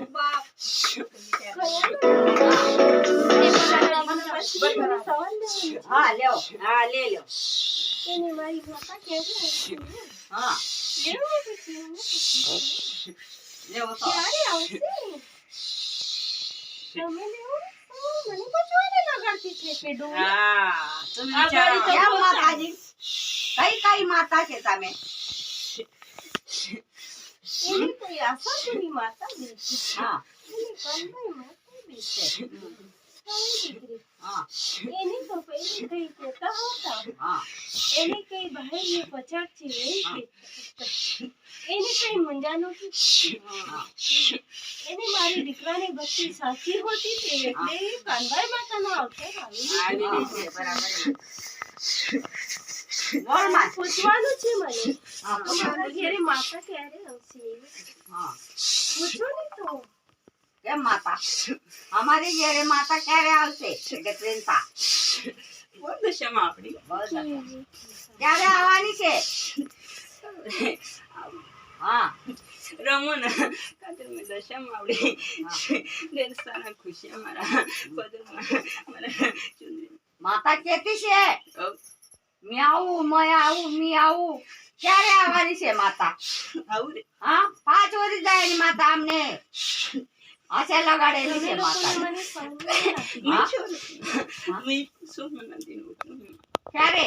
બાપ હા લ્યો હા લે લ્યો એની મારી માતા કેવી હા લેવો પછી લેવો તો ક્યારે આવશે તમે લેવો મને પૂછવાને લગાડતી છે કે ડોલી હા તમે આ ગાડી તો કેમ બહુ માતાજી કઈ માતા છે તમે એની કઈ આશાપુરી માતા બેઠી હા એની કંદાઈ માતા બેઠી હા એની તો પહેલી કઈ કહેતા હતા હા એને કઈ બહાર ને પચાર છે એને કઈ મંજા નથી એને મારી દીકરાની ભક્તિ સાચી હોતી તે એટલે કાનભાઈ માતાનો અવતાર આવી છે બરાબર બોલમાં પૂછવાનું છે મને હા અમારા ઘરે માતા ક્યારે આવશે હા પૂછો ને તો કેમ માતા અમારી ઘરે માતા ક્યારે આવશે એટલે પ્રેમતા બોલ દશામાં આપણી ક્યારે આવવાની છે હા રમણ કાતર મેં દશામાં આવડી ઢેર સારા ખુશિયા મારા પદરમાં મારા ચુંદરી માતા કેતી છે મિયાવું મયાવું મિયાવું ક્યારે આવવાની છે માતા આવું રે હા 5 વર્ષ જાય ની માતા અમને આછે લગાડેલી છે માતા મને સમજ હા? મીઠો મેં શું મને દીનું ક્યારે